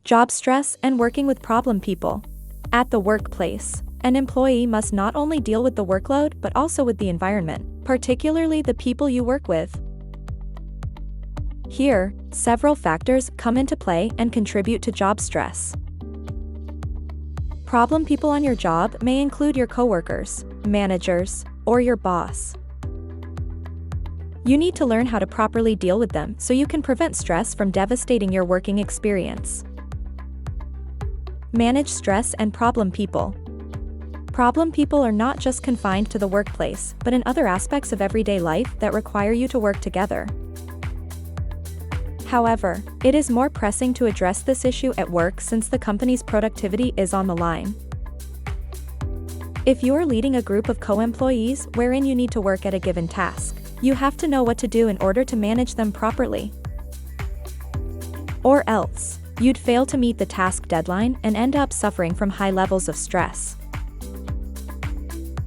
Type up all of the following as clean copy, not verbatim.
Job stress and working with problem people. At the workplace, an employee must not only deal with the workload but also with the environment, particularly the people you work with. Here, several factors come into play and contribute to job stress. Problem people on your job may include your coworkers, managers, or your boss. You need to learn how to properly deal with them so you can prevent stress from devastating your working experience. Manage stress and problem people. Problem people are not just confined to the workplace, but in other aspects of everyday life that require you to work together. However, it is more pressing to address this issue at work since the company's productivity is on the line. If you are leading a group of co-employees wherein you need to work at a given task, you have to know what to do in order to manage them properly. Or else, you'd fail to meet the task deadline and end up suffering from high levels of stress.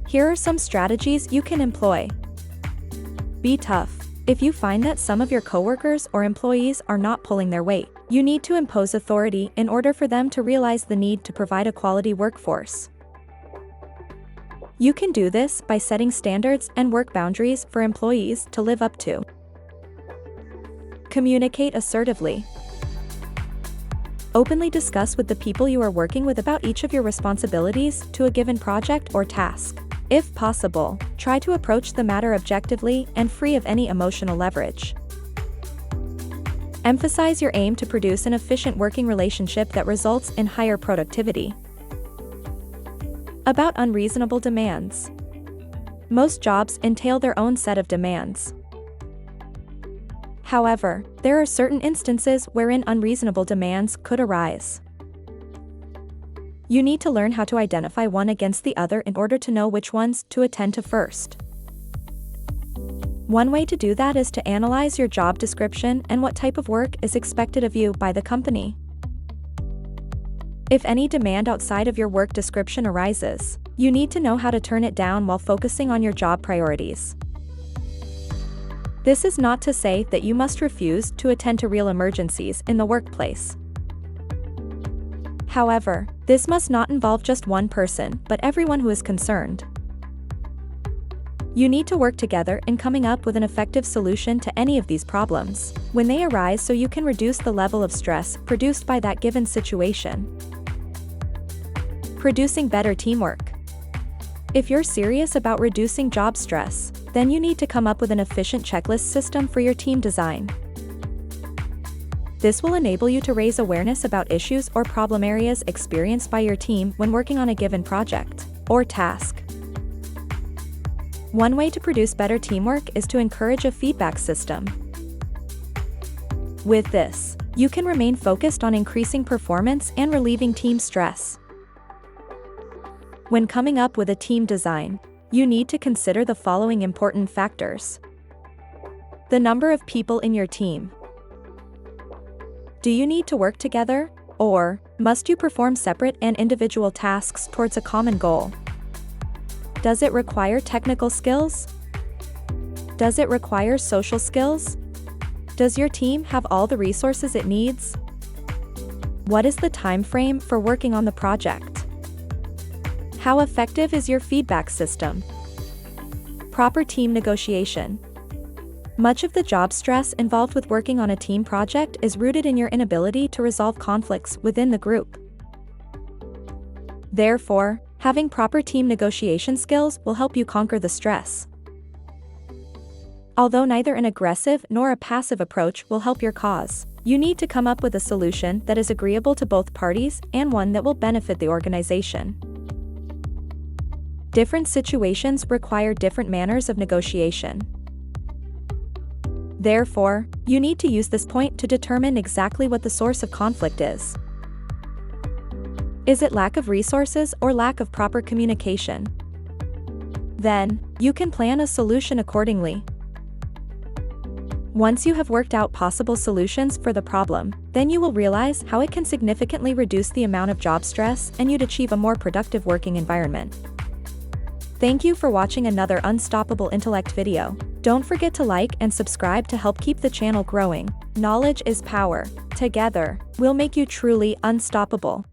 Here are some strategies you can employ. Be tough. If you find that some of your coworkers or employees are not pulling their weight, you need to impose authority in order for them to realize the need to provide a quality workforce. You can do this by setting standards and work boundaries for employees to live up to. Communicate assertively. Openly discuss with the people you are working with about each of your responsibilities to a given project or task. If possible, try to approach the matter objectively and free of any emotional leverage. Emphasize your aim to produce an efficient working relationship that results in higher productivity. About unreasonable demands. Most jobs entail their own set of demands. However, there are certain instances wherein unreasonable demands could arise. You need to learn how to identify one against the other in order to know which ones to attend to first. One way to do that is to analyze your job description and what type of work is expected of you by the company. If any demand outside of your work description arises, you need to know how to turn it down while focusing on your job priorities. This is not to say that you must refuse to attend to real emergencies in the workplace. However, this must not involve just one person, but everyone who is concerned. You need to work together in coming up with an effective solution to any of these problems when they arise so you can reduce the level of stress produced by that given situation. Producing better teamwork. If you're serious about reducing job stress, then you need to come up with an efficient checklist system for your team design. This will enable you to raise awareness about issues or problem areas experienced by your team when working on a given project or task. One way to produce better teamwork is to encourage a feedback system. With this, you can remain focused on increasing performance and relieving team stress. When coming up with a team design, you need to consider the following important factors. The number of people in your team. Do you need to work together, or must you perform separate and individual tasks towards a common goal? Does it require technical skills? Does it require social skills? Does your team have all the resources it needs? What is the time frame for working on the project? How effective is your feedback system? Proper team negotiation. Much of the job stress involved with working on a team project is rooted in your inability to resolve conflicts within the group. Therefore, having proper team negotiation skills will help you conquer the stress. Although neither an aggressive nor a passive approach will help your cause, you need to come up with a solution that is agreeable to both parties and one that will benefit the organization. Different situations require different manners of negotiation. Therefore, you need to use this point to determine exactly what the source of conflict is. Is it lack of resources or lack of proper communication? Then, you can plan a solution accordingly. Once you have worked out possible solutions for the problem, then you will realize how it can significantly reduce the amount of job stress and you'd achieve a more productive working environment. Thank you for watching another Unstoppable Intellect video. Don't forget to like and subscribe to help keep the channel growing. Knowledge is power. Together, we'll make you truly unstoppable.